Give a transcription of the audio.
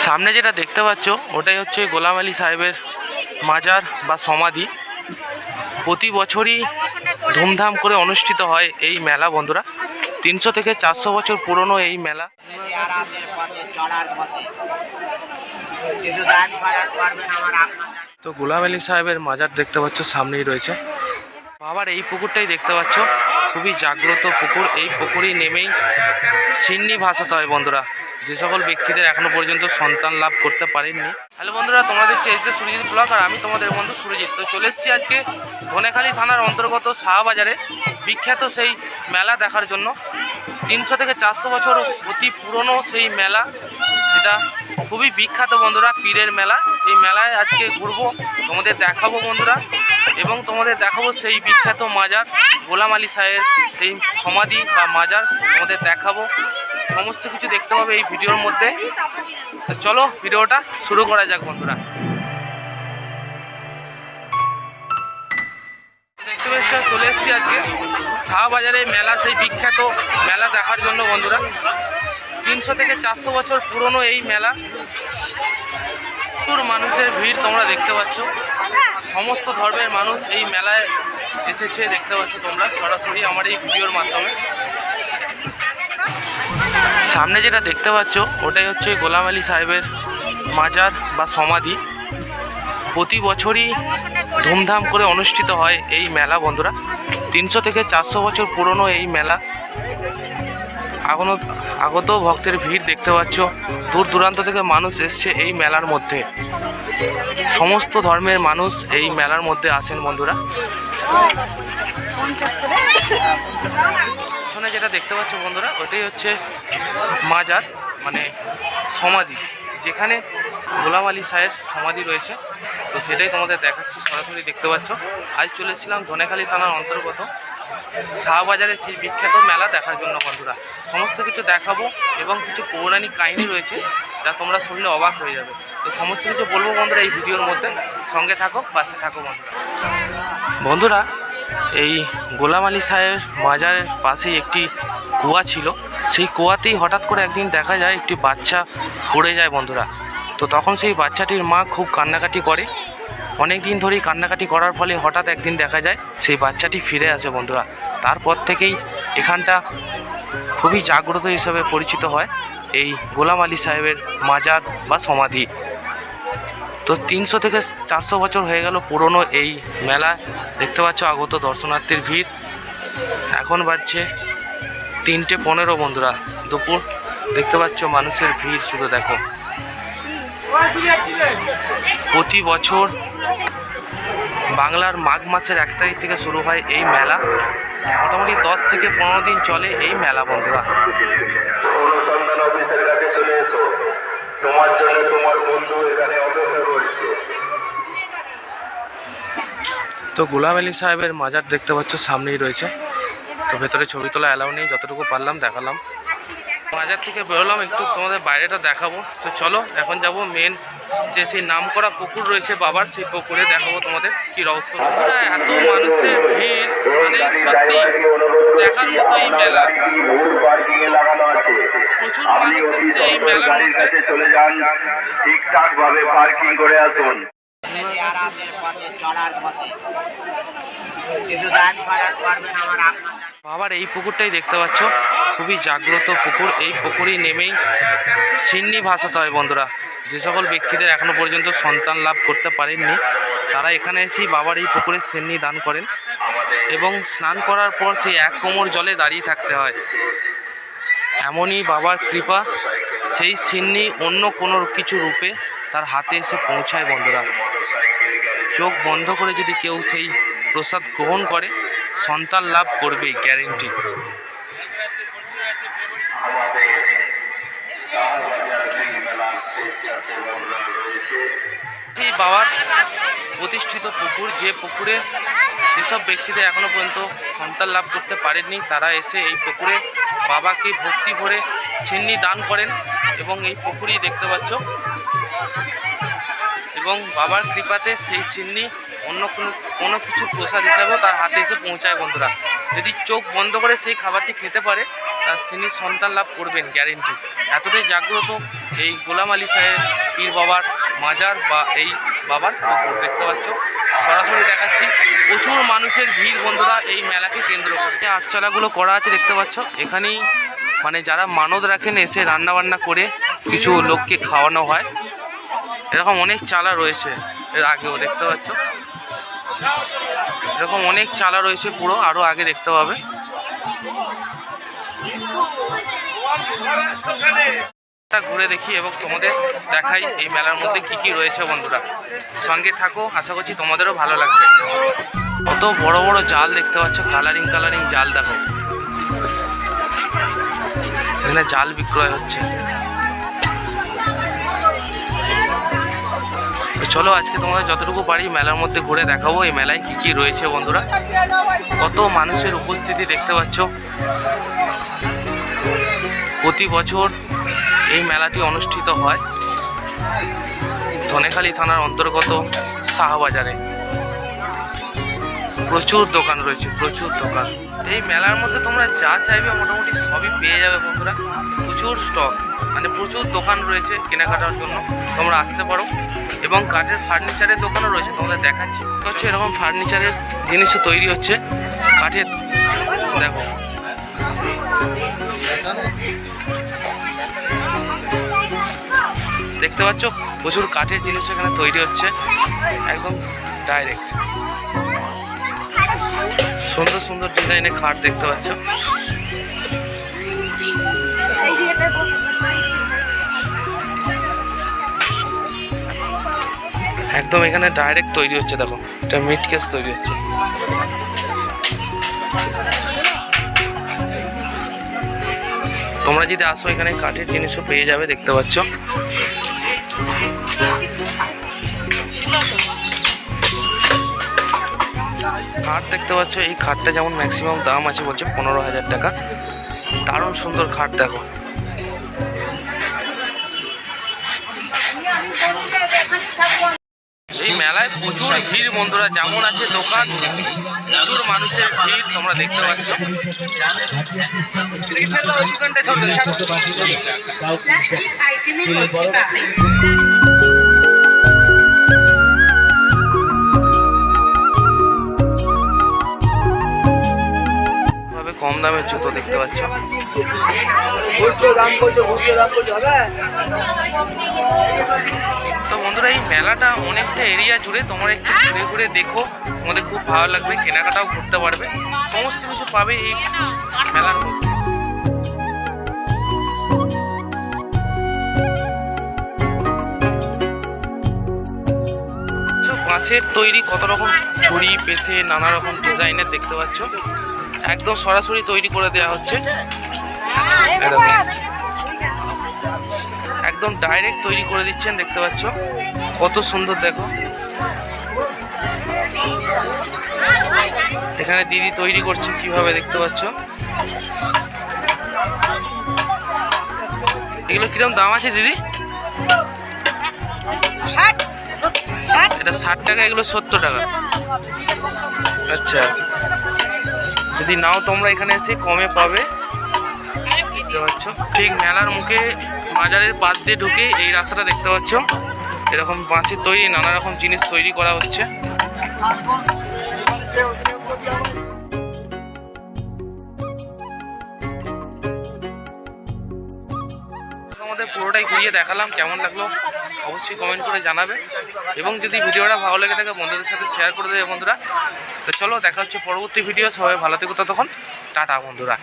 সামনে যেটা দেখতে পাচ্ছ ওটাই হচ্ছে গোলাম আলী সাহেবের মাজার বা সমাধি। প্রতি বছরই ধুমধাম করে অনুষ্ঠিত হয় এই মেলা বন্ধুরা। 300 থেকে 400 বছর পুরনো এই মেলা। তো গোলাম আলী সাহেবের মাজার দেখতে পাচ্ছ সামনেই রয়েছে। আবার এই পুকুরটাই দেখতে পাচ্ছ, খুবই জাগ্রত পুকুর। এই পুকুরে নেমেই সিন্নি ভাসাতে হয় বন্ধুরা, যে সকল ব্যক্তিদের এখনো পর্যন্ত সন্তান লাভ করতে পারেননি। হ্যালো বন্ধুরা, তোমরা দেখছো এসে সুরজিৎ ব্লগ, আর আমি তোমাদের বন্ধু সুরজিৎ। তো চলে এসেছি আজকে ধনেখালি থানার অন্তর্গত শাহবাজারে বিখ্যাত সেই মেলা দেখার জন্য। 300 থেকে 400 বছর অতি পুরনো সেই মেলা, যেটা খুবই বিখ্যাত বন্ধুরা, পীরের মেলা। এই মেলায় আজকে ঘুরবো, তোমাদের দেখাবো বন্ধুরা, এবং তোমাদের দেখাবো সেই বিখ্যাত মাজার গোলাম আলী সাহেবের সেই সমাধি বা মাজার তোমাদের দেখাবো। সমস্ত কিছু দেখতে পাবে এই ভিডিওর মধ্যে। চলো ভিডিওটা শুরু করা যাক বন্ধুরা। দেখতে পেয়েছি চলে এসেছি আজকে শাহবাজারে মেলা, সেই বিখ্যাত মেলা দেখার জন্য বন্ধুরা। 300 থেকে 400 বছর পুরনো এই মেলা। প্রচুর মানুষের ভিড় তোমরা দেখতে পাচ্ছ। সমস্ত ধর্মের মানুষ এই মেলায় এসেছে, দেখতে পাচ্ছ তোমরা সরাসরি আমার এই ভিডিওর মাধ্যমে। সামনে যেটা দেখতে পাচ্ছ ওটাই হচ্ছে গোলাম আলী সাহেবের মাজার বা সমাধি। প্রতি বছরই ধুমধাম করে অনুষ্ঠিত হয় এই মেলা বন্ধুরা। 300 থেকে 400 বছর পুরনো এই মেলা। আগত ভক্তের ভিড় দেখতে পাচ্ছ, দূর দূরান্ত থেকে মানুষ এসছে এই মেলার মধ্যে। সমস্ত ধর্মের মানুষ এই মেলার মধ্যে আসেন বন্ধুরা। পেছনে যেটা দেখতে পাচ্ছ বন্ধুরা ওটাই হচ্ছে মাজার মানে সমাধি, যেখানে গোলাম আলী সাহেব সমাধি রয়েছে। তো সেটাই তোমাদের দেখাচ্ছি, সরাসরি দেখতে পাচ্ছ। আজ চলে এসেছিলাম ধনেখালি থানার অন্তর্গত শাহবাজারে সেই বিখ্যাত মেলা দেখার জন্য বন্ধুরা। সমস্ত কিছু দেখাবো এবং কিছু পৌরাণিক কাহিনী রয়েছে যা তোমরা শুনলে অবাক হয়ে যাবে। তো সমস্ত কিছু বলবো বন্ধুরা এই ভিডিওর মধ্যে, সঙ্গে থাকো, পাশে থাকো বন্ধুরা। বন্ধুরা, এই গোলাম আলী সাহেবের মাজারের পাশেই একটি কুয়া ছিল। সেই কুয়াতেই হঠাৎ করে একদিন দেখা যায় একটি বাচ্চা পড়ে যায় বন্ধুরা। তো তখন সেই বাচ্চাটির মা খুব কান্নাকাটি করে। অনেক দিন ধরেই কান্নাকাটি করার ফলে হঠাৎ একদিন দেখা যায় সেই বাচ্চাটি ফিরে আসে বন্ধুরা। তারপর থেকেই এখানটা খুবই জাগ্রত হিসেবে পরিচিত হয় এই গোলাম আলী সাহেবের মাজার বা সমাধি। তো 300 থেকে 400 বছর হয়ে গেল পুরনো এই মেলা। দেখতে পাচ্ছ আগত দর্শনার্থীর ভিড়। এখন বাজছে 3:15 বন্ধুরা, দুপুর। দেখতে পাচ্ছ মানুষের ভিড় শুধু দেখো। প্রতি বছর বাংলার মাঘ মাসের 1 তারিখ থেকে শুরু হয় এই মেলা। মোটামুটি 10 থেকে 15 দিন চলে এই মেলা বন্ধুরা। তোমার জন্য তোমার বন্ধু এখানে অপেক্ষা করছে। তো গোলাম আলী সাহেবের মাজার দেখতে পাচ্ছ সামনেই রয়েছে। তো ভেতরে ছবি তোলা অ্যালাউ নেই, যতটুকু পারলাম দেখালাম। মাজার থেকে বেরোলাম, একটু তোমাদের বাইরেটা দেখাবো। তো চলো এখন যাব মেন যে সেই নামকরা পুকুর রয়েছে বাবার, সেই পুকুরে দেখাবো তোমাদের কি রহস্য। এত মানুষের ভিড়, মানে সত্যি দেখার মতো এই মেলা। প্রচুর মানুষ এসছে এই মেলার মধ্যে। চলে যান, ঠিকঠাক ভাবে পার্কিং করে আসুন। বাবার এই পুকুরটাই দেখতে পাচ্ছ, খুবই জাগ্রত পুকুর। এই পুকুরে নেমেই সিন্নি ভাসাতে হয় বন্ধুরা। যে সকল ব্যক্তিদের এখনো পর্যন্ত সন্তান লাভ করতে পারেননি তারা এখানে এসেই বাবার এই পুকুরে সিন্নি দান করেন, এবং স্নান করার পর সেই 1 কোমর জলে দাঁড়িয়ে থাকতে হয়। এমনই বাবার কৃপা, সেই সিন্নি অন্য কোনো কিছু রূপে তার হাতে এসে পৌঁছায় বন্ধুরা। চোখ বন্ধ করে যদি কেউ সেই প্রসাদ গ্রহণ করে, সন্তান লাভ করবেই, গ্যারেন্টি। এই বাবার প্রতিষ্ঠিত পুকুর, যে পুকুরে যেসব ব্যক্তিদের এখনো পর্যন্ত সন্তান লাভ করতে পারেননি তারা এসে এই পুকুরে বাবাকে ভক্তি ভরে সিন্নি দান করেন, এবং এই পুকুরই দেখতে পাচ্ছ। এবং বাবার কৃপাতে সেই সিন্নি অন্য কোনো কিছু প্রসাদ হিসাবেও তার হাতে এসে পৌঁছায় বন্ধুরা। যদি চোখ বন্ধ করে সেই খাবারটি খেতে পারে, তার সিন্নি সন্তান লাভ করবেন, গ্যারেন্টি। এতটাই জাগ্রত এই গোলাম আলী সাহেব পীর বাবার মাজার বা এই বাবার পুকুর দেখতে পাচ্ছ, সরাসরি দেখাচ্ছি। প্রচুর মানুষের ভিড় বন্ধুরা এই মেলাকে কেন্দ্র করে। আটচালাগুলো করা আছে দেখতে পাচ্ছ, এখানেই মানে যারা মানত রাখেন এসে রান্না বান্না করে কিছু লোককে খাওয়ানো হয়। এরকম অনেক চালা রয়েছে, এর আগেও দেখতে পাচ্ছ এরকম অনেক চালা রয়েছে, পুরো আরও আগে দেখতে পাবে। ঘুরে দেখি এবং তোমাদের দেখাই এই মেলার মধ্যে কি কি রয়েছে বন্ধুরা, সঙ্গে থাকো, আশা করছি তোমাদেরও ভালো লাগবে। কত বড় বড় জাল দেখতে পাচ্ছ, কালারিং কালারিং জাল দেখো, এখানে জাল বিক্রয় হচ্ছে। চলো আজকে তোমাদের যতটুকু পারি মেলার মধ্যে ঘুরে দেখাবো এই মেলায় কি কি রয়েছে বন্ধুরা। কত মানুষের উপস্থিতি দেখতে পাচ্ছ। প্রতি বছর এই মেলাটি অনুষ্ঠিত হয় ধনেখালি থানার অন্তর্গত শাহবাজারে। প্রচুর দোকান রয়েছে, প্রচুর দোকান। এই মেলার মধ্যে তোমরা যা চাইবে মোটামুটি সবই পেয়ে যাবে বন্ধুরা। প্রচুর স্টক, মানে প্রচুর দোকান রয়েছে কেনাকাটার জন্য, তোমরা আসতে পারো। এবং কাঠের ফার্নিচারের দোকানও রয়েছে, তোমাদের দেখাচ্ছি। হচ্ছে এরকম ফার্নিচারের জিনিসও তৈরি হচ্ছে কাঠের, দেখো দেখতে পাচ্ছ প্রচুর কাঠের জিনিস এখানে তৈরি হচ্ছে, একদম ডাইরেক্ট। সুন্দর সুন্দর ডিজাইনের খাট দেখতে পাচ্ছ। একদম এখানে ডাইরেক্ট তৈরি হচ্ছে, দেখো এটা মিট কেস তৈরি হচ্ছে। তোমরা যদি আসো এখানে কাঠের জিনিসও পেয়ে যাবে দেখতে পাচ্ছ। খাট দেখতে পাচ্ছ, এই খাটটা যেমন ম্যাক্সিমাম দাম আছে বলছে 15,000 টাকা। দারুণ সুন্দর খাট দেখো। এই মেলায় প্রচুর ভিড় বন্ধুরা, যেমন আছে দোকান, প্রচুর মানুষের ভিড় তোমরা দেখতে পাচ্ছ। কম দামের জুতো দেখতে পাচ্ছ। তো বন্ধুরা এই মেলাটা অনেকটা এরিয়া জুড়ে, তোমরা একটু ঘুরে ঘুরে দেখো, তোমাদের খুব ভালো লাগবে, কেনাকাটাও করতে পারবে, সমস্ত কিছু পাবে এই মেলার মধ্যে। বাঁশের তৈরি কত রকম ছড়ি পেতে নানা রকম ডিজাইনের দেখতে পাচ্ছ, একদম সরাসরি তৈরি করে দেওয়া হচ্ছে। একদম ডাইরেক্ট তৈরি করে দিচ্ছেন দেখতে পাচ্ছ, কত সুন্দর দেখো। এখানে দিদি তৈরি করছে কিভাবে দেখতে পাচ্ছ। এগুলো কিরকম দাম আছে দিদি? এটা 60 টাকা, এগুলো 70 টাকা। আচ্ছা, যদি নাও তোমরা এখানে এসে কমে পাবে দেখতে পাচ্ছ। ঠিক মেলার মুখে বাজারের পাশ দিয়ে ঢুকে এই রাস্তাটা দেখতে পাচ্ছ, এরকম বাঁশের তৈরি নানা রকম জিনিস তৈরি করা হচ্ছে। আমাদের পুরোটাই ঘুরিয়ে দেখালাম, কেমন লাগলো অবশ্যই কমেন্ট করে জানাবে, এবং যদি ভিডিওটা ভালো লেগে থাকে বন্ধুদের সাথে শেয়ার করে দেবে বন্ধুরা। তো চলো দেখা হচ্ছে পরবর্তী ভিডিও, সবাই ভালো থেকো, ততক্ষণ টাটা বন্ধুরা।